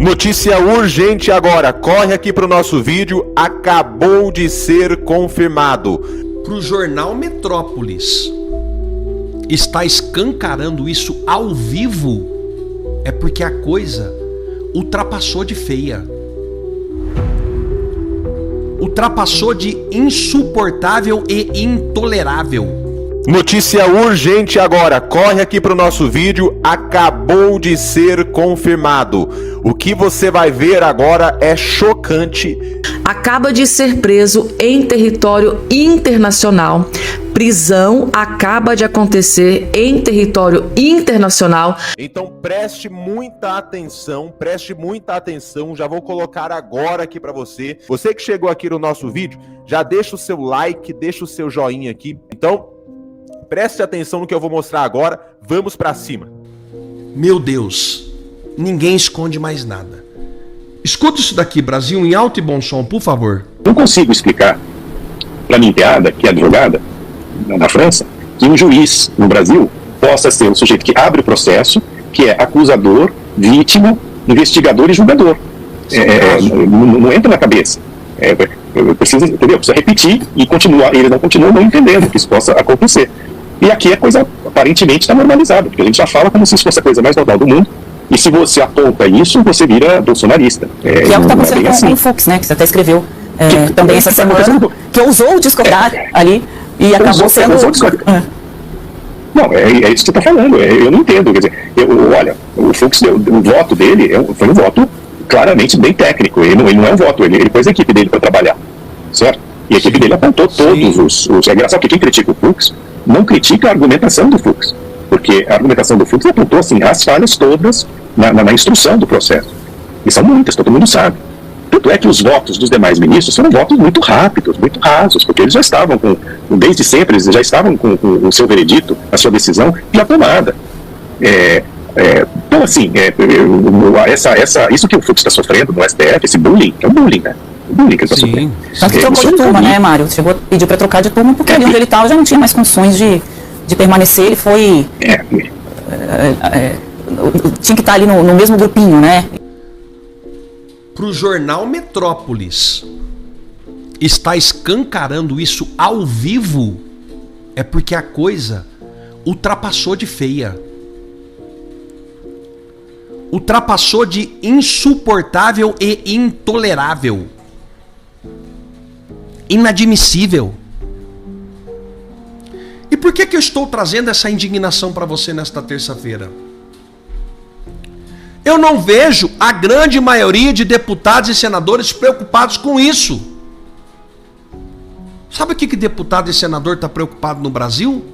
Notícia urgente agora, corre aqui para o nosso vídeo, acabou de ser confirmado. Para o jornal Metrópolis está escancarando isso ao vivo, é porque a coisa ultrapassou de feia. Ultrapassou de insuportável e intolerável. Notícia urgente agora, corre aqui para o nosso vídeo, acabou de ser confirmado. O que você vai ver agora é chocante. Acaba de ser preso em território internacional. Prisão acaba de acontecer em território internacional. Então preste muita atenção, já vou colocar agora aqui para você. Você que chegou aqui no nosso vídeo, já deixa o seu like, deixa o seu joinha aqui. Então, preste atenção no que eu vou mostrar agora, vamos para cima. Meu Deus, ninguém esconde mais nada. Escuta isso daqui, Brasil, em alto e bom som, por favor. Não consigo explicar para minha enteada, que é advogada na França, que um juiz no Brasil possa ser o sujeito que abre o processo, que é acusador, vítima, investigador e julgador. Não entra na cabeça. Eu preciso, entendeu? Precisa repetir e continuar. Eles não continuam não entendendo que isso possa acontecer. E aqui a coisa aparentemente está normalizada, porque a gente já fala como se isso fosse a coisa mais normal do mundo. E se você aponta isso, você vira bolsonarista. Que é o que está acontecendo com o Fux, né? Que você até escreveu também essa semana, que ousou discordar ali e acabou sendo... Não, é isso que você está falando. Eu não entendo. Quer dizer, olha, o Fux, o voto dele foi um voto claramente bem técnico. Ele não é um voto, ele pôs a equipe dele para trabalhar, certo? E a equipe dele apontou todos os... É engraçado que quem critica o Fux não critica a argumentação do Fux, porque a argumentação do Fux apontou assim, as falhas todas na instrução do processo. E são muitas, todo mundo sabe. Tanto é que os votos dos demais ministros foram votos muito rápidos, muito rasos, porque eles já estavam desde sempre, eles já estavam com o seu veredito, a sua decisão já tomada. Então, assim, isso que o Fux está sofrendo no STF, esse bullying, é um bullying, né? O bullying que ele está sofrendo. Só que trocou de turma, né, Mário? Chegou a pedir para trocar de turma, porque ali onde ele estava já não tinha mais condições de permanecer, ele foi... tinha que estar ali no mesmo grupinho, né? Para o jornal Metrópolis está escancarando isso ao vivo, é porque a coisa ultrapassou de feia. Ultrapassou de insuportável e intolerável. Inadmissível. E por que eu estou trazendo essa indignação para você nesta terça-feira? Eu não vejo a grande maioria de deputados e senadores preocupados com isso. Sabe o que deputado e senador está preocupado no Brasil?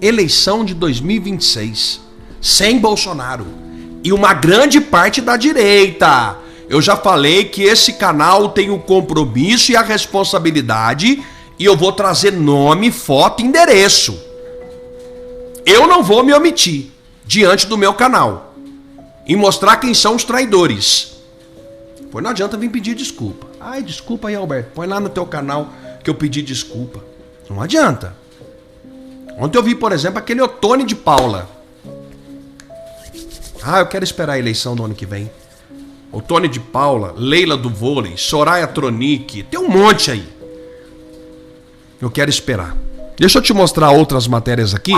Eleição de 2026. Sem Bolsonaro. E uma grande parte da direita. Eu já falei que esse canal tem o compromisso e a responsabilidade, e eu vou trazer nome, foto e endereço. Eu não vou me omitir diante do meu canal e mostrar quem são os traidores. Pois não adianta vir pedir desculpa. Ai, desculpa aí, Alberto. Põe lá no teu canal que eu pedi desculpa. Não adianta. Ontem eu vi, por exemplo, aquele Otônio de Paula. Eu quero esperar a eleição do ano que vem. Otônio de Paula, Leila do Vôlei, Soraya Tronic, tem um monte aí. Eu quero esperar. Deixa eu te mostrar outras matérias aqui,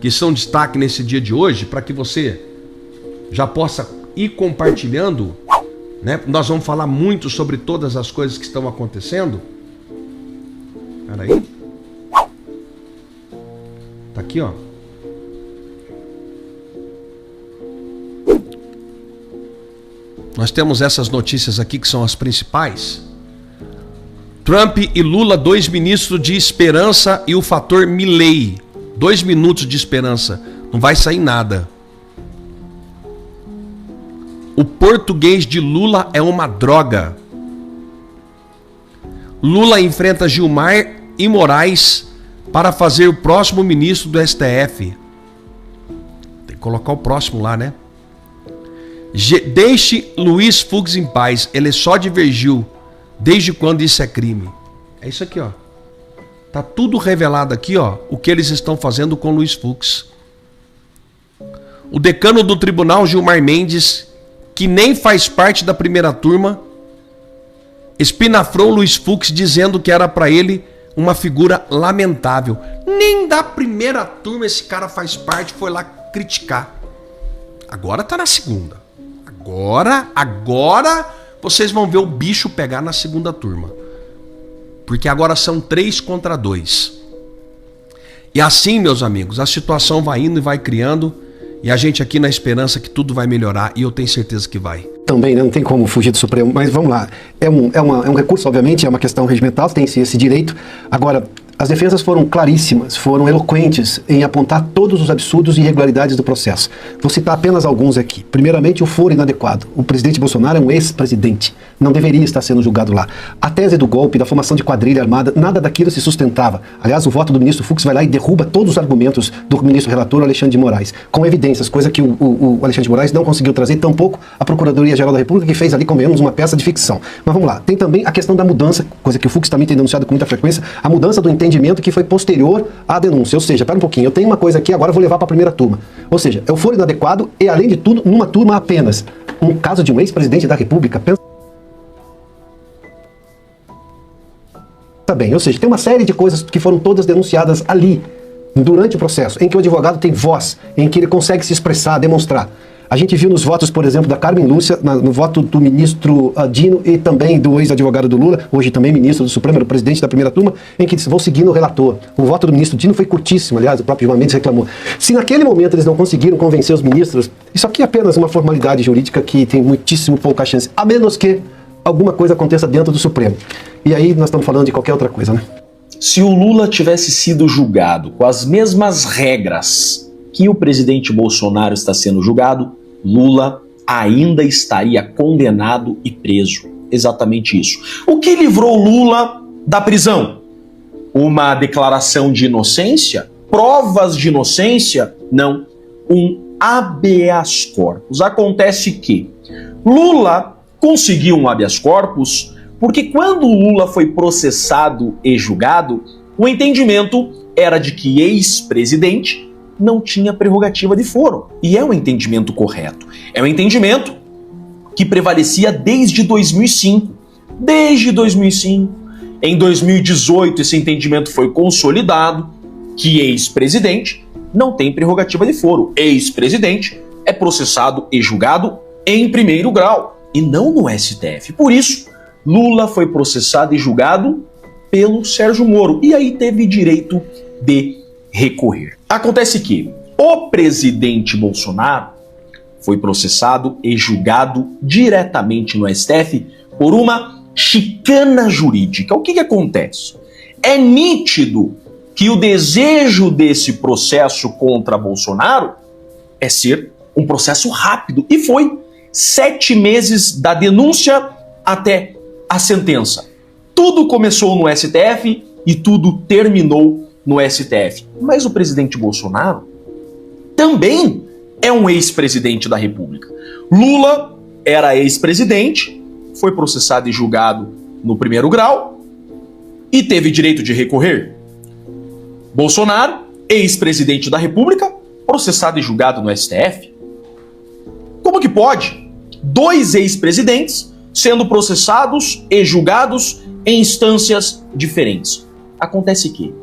que são destaque nesse dia de hoje, para que você já possa ir compartilhando, né? Nós vamos falar muito sobre todas as coisas que estão acontecendo. Espera aí. Tá aqui, ó. Nós temos essas notícias aqui que são as principais. Trump e Lula, 2 ministros de esperança e o fator Milei. 2 minutos de esperança. Não vai sair nada. O português de Lula é uma droga. Lula enfrenta Gilmar e Moraes para fazer o próximo ministro do STF. Tem que colocar o próximo lá, né? Deixe Luiz Fux em paz. Ele só divergiu. Desde quando isso é crime? É isso aqui, ó. Tá tudo revelado aqui, ó. O que eles estão fazendo com Luiz Fux. O decano do tribunal, Gilmar Mendes, que nem faz parte da primeira turma, espinafrou Luiz Fux dizendo que era para ele uma figura lamentável. Nem da primeira turma esse cara faz parte, foi lá criticar. Agora tá na segunda. Agora vocês vão ver o bicho pegar na segunda turma. Porque agora são 3 contra 2. E assim, meus amigos, a situação vai indo e vai criando. E a gente aqui na esperança que tudo vai melhorar. E eu tenho certeza que vai. Também, né? Não tem como fugir do Supremo. Mas vamos lá. É um recurso, obviamente, é uma questão regimental, tem-se esse direito. Agora, as defesas foram claríssimas, foram eloquentes em apontar todos os absurdos e irregularidades do processo. Vou citar apenas alguns aqui. Primeiramente, o foro inadequado. O presidente Bolsonaro é um ex-presidente. Não deveria estar sendo julgado lá. A tese do golpe, da formação de quadrilha armada, nada daquilo se sustentava. Aliás, o voto do ministro Fux vai lá e derruba todos os argumentos do ministro relator Alexandre de Moraes, com evidências, coisa que o Alexandre de Moraes não conseguiu trazer, tampouco a Procuradoria-Geral da República, que fez ali, convenhamos, uma peça de ficção. Mas vamos lá. Tem também a questão da mudança, coisa que o Fux também tem denunciado com muita frequência, a mudança do entendimento que foi posterior à denúncia. Ou seja, pera um pouquinho, eu tenho uma coisa aqui, agora eu vou levar para a primeira turma. Ou seja, é o foro inadequado e, além de tudo, numa turma apenas. Um caso de um ex-presidente da República. Pensa bem, ou seja, tem uma série de coisas que foram todas denunciadas ali, durante o processo, em que o advogado tem voz, em que ele consegue se expressar, demonstrar. A gente viu nos votos, por exemplo, da Carmen Lúcia, no voto do ministro Dino e também do ex-advogado do Lula, hoje também ministro do Supremo, era o presidente da primeira turma, em que vão seguindo o relator. O voto do ministro Dino foi curtíssimo, aliás, o próprio Gilmar Mendes reclamou. Se naquele momento eles não conseguiram convencer os ministros, isso aqui é apenas uma formalidade jurídica que tem muitíssimo pouca chance, a menos que alguma coisa aconteça dentro do Supremo. E aí nós estamos falando de qualquer outra coisa, né? Se o Lula tivesse sido julgado com as mesmas regras que o presidente Bolsonaro está sendo julgado, Lula ainda estaria condenado e preso. Exatamente isso. O que livrou Lula da prisão? Uma declaração de inocência? Provas de inocência? Não. Um habeas corpus. Acontece que Lula conseguiu um habeas corpus porque quando Lula foi processado e julgado, o entendimento era de que ex-presidente não tinha prerrogativa de foro. E é um entendimento correto. É um entendimento que prevalecia desde 2005. Desde 2005. Em 2018, esse entendimento foi consolidado, que ex-presidente não tem prerrogativa de foro. Ex-presidente é processado e julgado em primeiro grau, e não no STF. Por isso, Lula foi processado e julgado pelo Sérgio Moro, e aí teve direito de recorrer. Acontece que o presidente Bolsonaro foi processado e julgado diretamente no STF por uma chicana jurídica. O que acontece? É nítido que o desejo desse processo contra Bolsonaro é ser um processo rápido, e foi 7 meses da denúncia até a sentença. Tudo começou no STF e tudo terminou no STF. Mas o presidente Bolsonaro também é um ex-presidente da República. Lula era ex-presidente, foi processado e julgado no primeiro grau e teve direito de recorrer. Bolsonaro, ex-presidente da República, processado e julgado no STF. Como que pode 2 ex-presidentes sendo processados e julgados em instâncias diferentes? Acontece que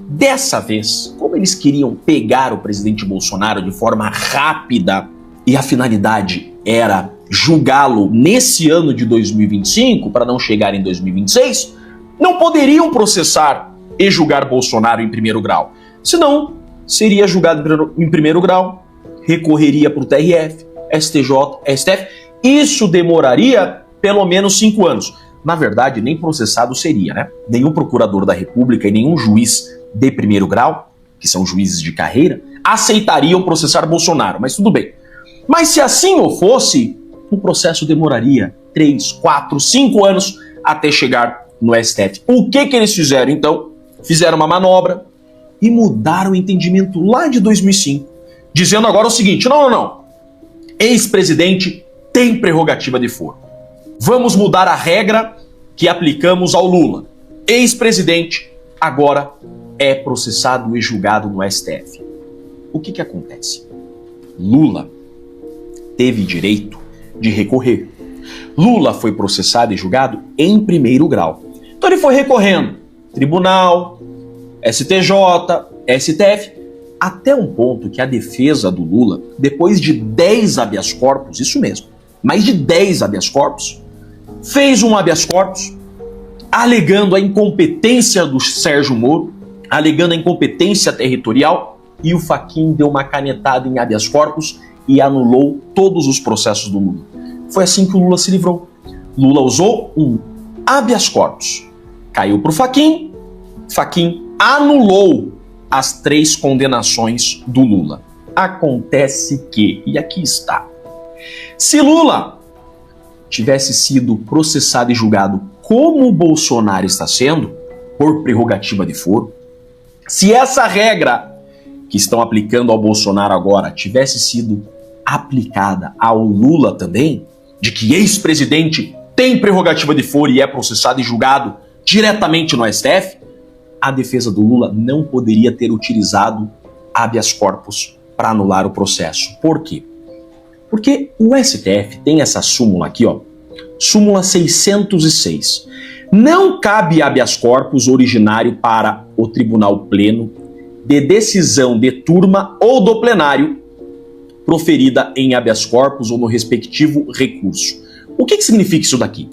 dessa vez, como eles queriam pegar o presidente Bolsonaro de forma rápida e a finalidade era julgá-lo nesse ano de 2025 para não chegar em 2026, não poderiam processar e julgar Bolsonaro em primeiro grau. Senão, seria julgado em primeiro grau, recorreria para o TRF, STJ, STF. Isso demoraria pelo menos 5 anos. Na verdade, nem processado seria, né? Nenhum procurador da República e nenhum juiz de primeiro grau, que são juízes de carreira, aceitariam processar Bolsonaro, mas tudo bem. Mas se assim o fosse, o processo demoraria 3, 4, 5 anos até chegar no STF. O que eles fizeram então? Fizeram uma manobra e mudaram o entendimento lá de 2005, dizendo agora o seguinte: não. Ex-presidente tem prerrogativa de foro. Vamos mudar a regra que aplicamos ao Lula. Ex-presidente agora é processado e julgado no STF. O que acontece? Lula teve direito de recorrer. Lula foi processado e julgado em primeiro grau. Então ele foi recorrendo. Tribunal, STJ, STF, até um ponto que a defesa do Lula, depois de 10 habeas corpus, isso mesmo, mais de 10 habeas corpus, fez um habeas corpus alegando a incompetência do Sérgio Moro, alegando a incompetência territorial, e o Fachin deu uma canetada em habeas corpus e anulou todos os processos do Lula. Foi assim que o Lula se livrou. Lula usou um habeas corpus, caiu para o Fachin, Fachin anulou as 3 condenações do Lula. Acontece que, e aqui está, se Lula tivesse sido processado e julgado como o Bolsonaro está sendo, por prerrogativa de foro, se essa regra que estão aplicando ao Bolsonaro agora tivesse sido aplicada ao Lula também, de que ex-presidente tem prerrogativa de foro e é processado e julgado diretamente no STF, a defesa do Lula não poderia ter utilizado habeas corpus para anular o processo. Por quê? Porque o STF tem essa súmula aqui, ó, súmula 606. Não cabe habeas corpus originário para o Tribunal Pleno de decisão de turma ou do plenário proferida em habeas corpus ou no respectivo recurso. O que significa isso daqui?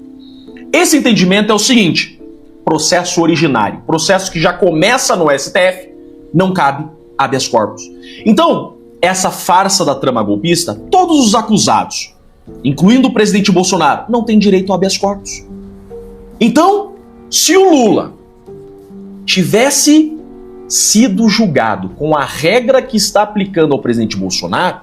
Esse entendimento é o seguinte: processo originário, processo que já começa no STF, não cabe habeas corpus. Então, essa farsa da trama golpista, todos os acusados, incluindo o presidente Bolsonaro, não têm direito a habeas corpus. Então, se o Lula tivesse sido julgado com a regra que está aplicando ao presidente Bolsonaro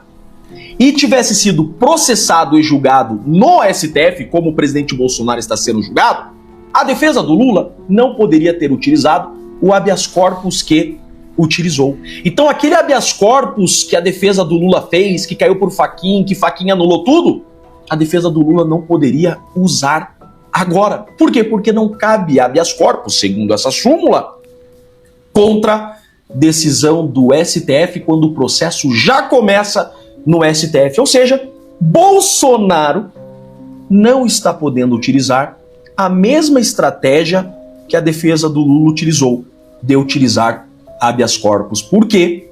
e tivesse sido processado e julgado no STF, como o presidente Bolsonaro está sendo julgado, a defesa do Lula não poderia ter utilizado o habeas corpus que utilizou. Então aquele habeas corpus que a defesa do Lula fez, que caiu por Fachin, que Fachin anulou tudo, a defesa do Lula não poderia usar agora. Por quê? Porque não cabe habeas corpus, segundo essa súmula, contra decisão do STF quando o processo já começa no STF. Ou seja, Bolsonaro não está podendo utilizar a mesma estratégia que a defesa do Lula utilizou, de utilizar habeas corpus, porque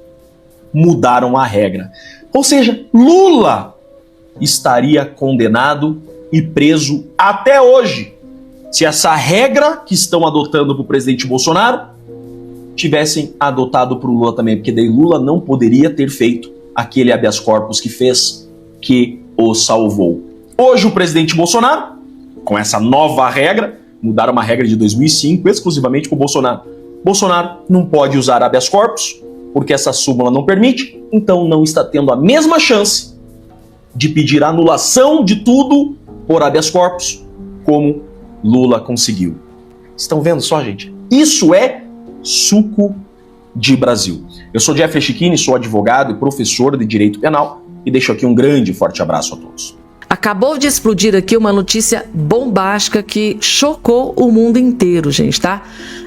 mudaram a regra. Ou seja, Lula estaria condenado e preso até hoje, se essa regra que estão adotando para o presidente Bolsonaro tivessem adotado para o Lula também, porque daí Lula não poderia ter feito aquele habeas corpus que fez, que o salvou. Hoje o presidente Bolsonaro, com essa nova regra, mudaram uma regra de 2005 exclusivamente para o Bolsonaro. Bolsonaro não pode usar habeas corpus, porque essa súmula não permite, então não está tendo a mesma chance de pedir anulação de tudo por habeas corpus, como Lula conseguiu. Estão vendo só, gente? Isso é suco de Brasil. Eu sou Jeffrey Chiquini, sou advogado e professor de Direito Penal e deixo aqui um grande e forte abraço a todos. Acabou de explodir aqui uma notícia bombástica que chocou o mundo inteiro, gente, tá?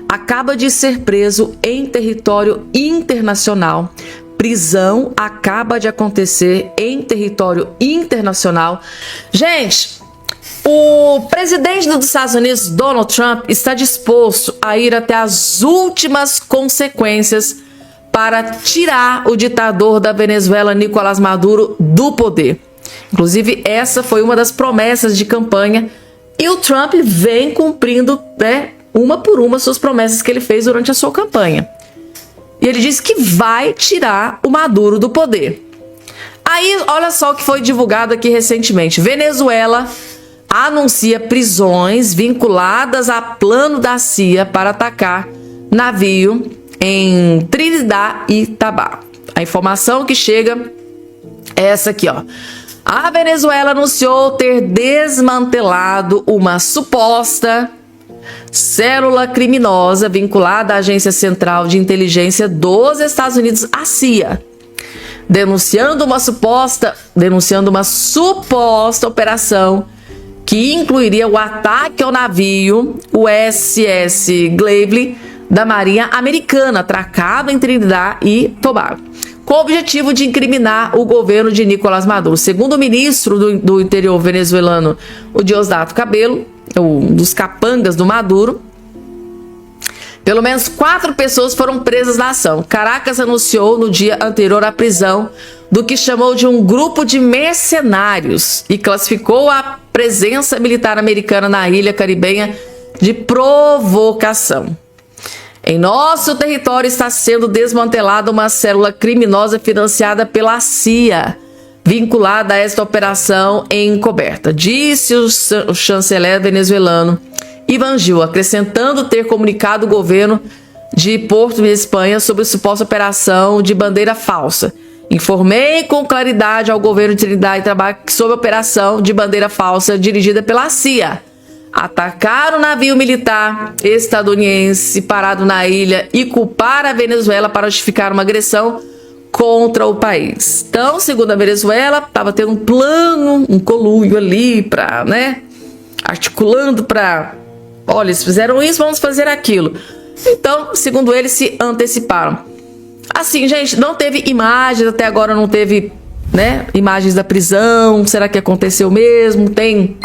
Acaba de ser preso em território internacional. Prisão acaba de acontecer em território internacional. Gente, o presidente dos Estados Unidos, Donald Trump, está disposto a ir até as últimas consequências para tirar o ditador da Venezuela, Nicolás Maduro, do poder. Inclusive, essa foi uma das promessas de campanha e o Trump vem cumprindo, uma por uma, suas promessas que ele fez durante a sua campanha. E ele disse que vai tirar o Maduro do poder. Aí, olha só o que foi divulgado aqui recentemente. Venezuela anuncia prisões vinculadas a plano da CIA para atacar navio em Trinidad e Tobago. A informação que chega é essa aqui, ó. A Venezuela anunciou ter desmantelado uma suposta célula criminosa vinculada à Agência Central de Inteligência dos Estados Unidos, a CIA, denunciando uma suposta operação que incluiria o ataque ao navio USS Gravely da Marinha Americana, atracado em Trinidad e Tobago. com o objetivo de incriminar o governo de Nicolás Maduro. Segundo o ministro do interior venezuelano, o Diosdado Cabello, um dos capangas do Maduro, pelo menos 4 pessoas foram presas na ação. Caracas anunciou no dia anterior a prisão do que chamou de um grupo de mercenários e classificou a presença militar americana na ilha caribenha de provocação. Em nosso território está sendo desmantelada uma célula criminosa financiada pela CIA, vinculada a esta operação encoberta, disse o chanceler venezuelano Ivan Gil, acrescentando ter comunicado o governo de Porto de Espanha sobre a suposta operação de bandeira falsa. Informei com claridade ao governo de Trinidad e Tobago sobre a operação de bandeira falsa dirigida pela CIA. Atacar o navio militar estadunidense parado na ilha e culpar a Venezuela para justificar uma agressão contra o país. Então, segundo a Venezuela, estava tendo um plano, um conluio ali para, articulando para, olha, eles fizeram isso, vamos fazer aquilo. Então, segundo eles, se anteciparam. Assim, gente, não teve imagens, até agora não teve, imagens da prisão. Será que aconteceu mesmo? Tem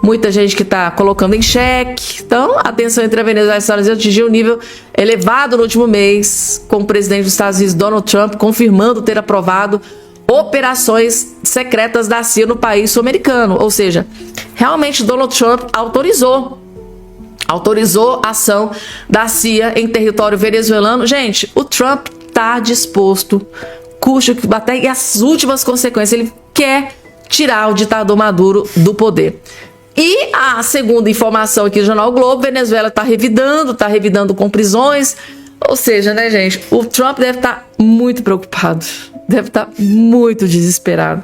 muita gente que está colocando em xeque. Então, a tensão entre a Venezuela e os Estados Unidos atingiu um nível elevado no último mês, com o presidente dos Estados Unidos, Donald Trump, confirmando ter aprovado operações secretas da CIA no país sul-americano. Ou seja, realmente Donald Trump autorizou a ação da CIA em território venezuelano. Gente, o Trump está disposto, custe que bater, e as últimas consequências. Ele quer tirar o ditador Maduro do poder. E a segunda informação aqui do Jornal o Globo, Venezuela está revidando com prisões. Ou seja, gente, o Trump deve estar muito preocupado, deve estar muito desesperado.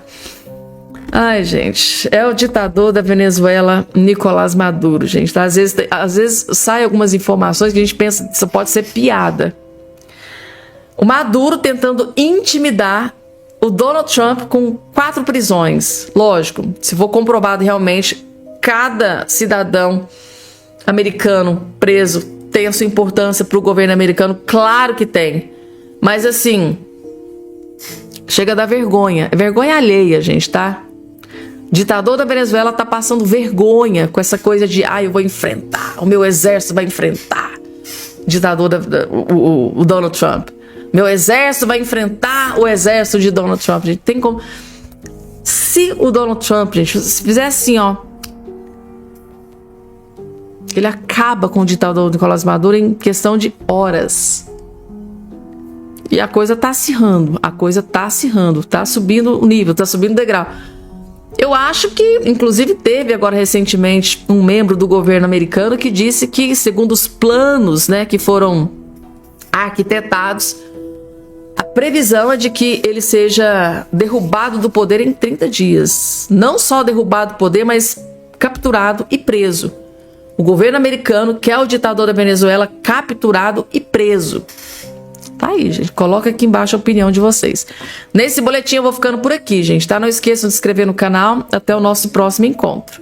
Ai, gente, é o ditador da Venezuela, Nicolás Maduro, gente. Tá? Às vezes saem algumas informações que a gente pensa que isso pode ser piada. O Maduro tentando intimidar o Donald Trump com 4 prisões. Lógico, se for comprovado realmente, cada cidadão americano preso tem a sua importância para o governo americano. Claro que tem. Mas assim, chega a dar vergonha. É vergonha alheia, gente, tá? O ditador da Venezuela tá passando vergonha com essa coisa de eu vou enfrentar, o meu exército vai enfrentar o ditador o Donald Trump. Meu exército vai enfrentar o exército de Donald Trump. Gente, tem como. Se o Donald Trump, gente, se fizer assim, ele acaba com o ditador Nicolás Maduro em questão de horas. E a coisa tá acirrando, tá subindo o nível, tá subindo o degrau. Eu acho que, inclusive, teve agora recentemente um membro do governo americano que disse que, segundo os planos, que foram arquitetados, a previsão é de que ele seja derrubado do poder em 30 dias. Não só derrubado do poder, mas capturado e preso. O governo americano quer o ditador da Venezuela capturado e preso. Tá aí, gente. Coloca aqui embaixo a opinião de vocês. Nesse boletim eu vou ficando por aqui, gente, tá? Não esqueçam de se inscrever no canal. Até o nosso próximo encontro.